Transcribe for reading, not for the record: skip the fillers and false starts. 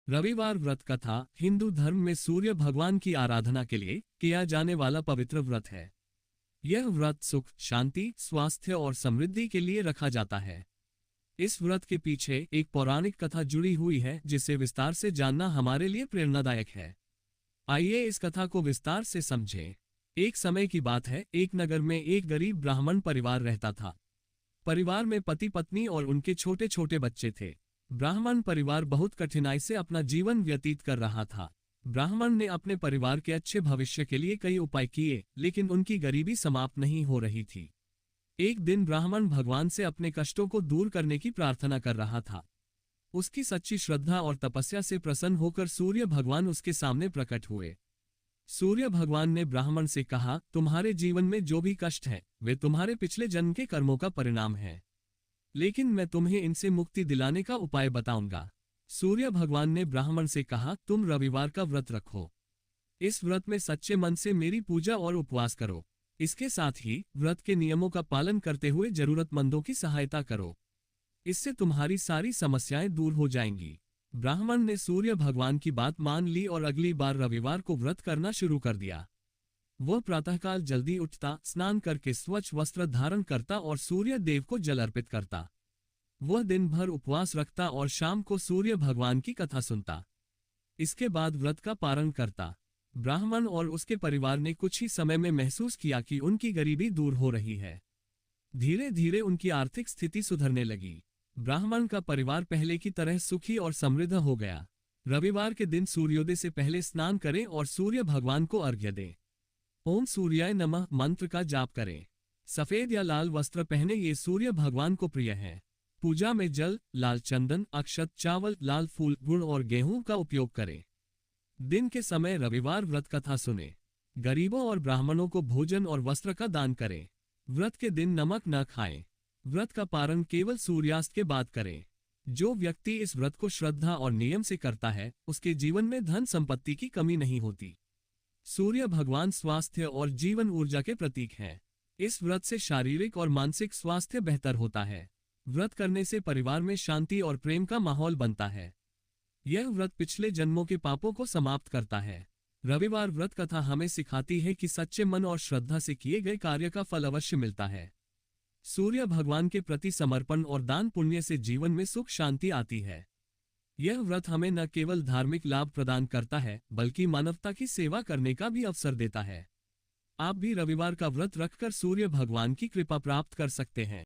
रविवार व्रत कथा हिंदू धर्म में सूर्य भगवान की आराधना के लिए किया जाने वाला पवित्र व्रत है। यह व्रत सुख, शांति, स्वास्थ्य और समृद्धि के लिए रखा जाता है। इस व्रत के पीछे एक पौराणिक कथा जुड़ी हुई है जिसे विस्तार से जानना हमारे लिए प्रेरणादायक है। आइए इस कथा को विस्तार से समझें। एक समय की बात है, एक नगर में एक गरीब ब्राह्मण परिवार रहता था। परिवार में पति पत्नी और उनके छोटे छोटे बच्चे थे। ब्राह्मण परिवार बहुत कठिनाई से अपना जीवन व्यतीत कर रहा था। ब्राह्मण ने अपने परिवार के अच्छे भविष्य के लिए कई उपाय किए, लेकिन उनकी गरीबी समाप्त नहीं हो रही थी। एक दिन ब्राह्मण भगवान से अपने कष्टों को दूर करने की प्रार्थना कर रहा था। उसकी सच्ची श्रद्धा और तपस्या से प्रसन्न होकर सूर्य भगवान उसके सामने प्रकट हुए। सूर्य भगवान ने ब्राह्मण से कहा, तुम्हारे जीवन में जो भी कष्ट है वे तुम्हारे पिछले जन्म के कर्मों का परिणाम है, लेकिन मैं तुम्हें इनसे मुक्ति दिलाने का उपाय बताऊंगा। सूर्य भगवान ने ब्राह्मण से कहा, तुम रविवार का व्रत रखो। इस व्रत में सच्चे मन से मेरी पूजा और उपवास करो। इसके साथ ही व्रत के नियमों का पालन करते हुए जरूरतमंदों की सहायता करो। इससे तुम्हारी सारी समस्याएं दूर हो जाएंगी। ब्राह्मण ने सूर्य भगवान की बात मान ली और अगली बार रविवार को व्रत करना शुरू कर दिया। वह प्रातःकाल जल्दी उठता, स्नान करके स्वच्छ वस्त्र धारण करता और सूर्य देव को जल अर्पित करता। वह दिन भर उपवास रखता और शाम को सूर्य भगवान की कथा सुनता। इसके बाद व्रत का पारण करता। ब्राह्मण और उसके परिवार ने कुछ ही समय में महसूस किया कि उनकी गरीबी दूर हो रही है। धीरे धीरे उनकी आर्थिक स्थिति सुधरने लगी। ब्राह्मण का परिवार पहले की तरह सुखी और समृद्ध हो गया। रविवार के दिन सूर्योदय से पहले स्नान करें और सूर्य भगवान को अर्घ्य दें। ओम सूर्याय नमः मंत्र का जाप करें। सफेद या लाल वस्त्र पहने, ये सूर्य भगवान को प्रिय है। पूजा में जल, लाल चंदन, अक्षत, चावल, लाल फूल, गुड़ और गेहूं का उपयोग करें। दिन के समय रविवार व्रत कथा सुने। गरीबों और ब्राह्मणों को भोजन और वस्त्र का दान करें। व्रत के दिन नमक न खाएं। व्रत का पारण केवल सूर्यास्त के बाद करें। जो व्यक्ति इस व्रत को श्रद्धा और नियम से करता है, उसके जीवन में धन संपत्ति की कमी नहीं होती। सूर्य भगवान स्वास्थ्य और जीवन ऊर्जा के प्रतीक हैं। इस व्रत से शारीरिक और मानसिक स्वास्थ्य बेहतर होता है। व्रत करने से परिवार में शांति और प्रेम का माहौल बनता है। यह व्रत पिछले जन्मों के पापों को समाप्त करता है। रविवार व्रत कथा हमें सिखाती है कि सच्चे मन और श्रद्धा से किए गए कार्य का फल अवश्य मिलता है। सूर्य भगवान के प्रति समर्पण और दान पुण्य से जीवन में सुख शांति आती है। यह व्रत हमें न केवल धार्मिक लाभ प्रदान करता है, बल्कि मानवता की सेवा करने का भी अवसर देता है। आप भी रविवार का व्रत रखकर सूर्य भगवान की कृपा प्राप्त कर सकते हैं।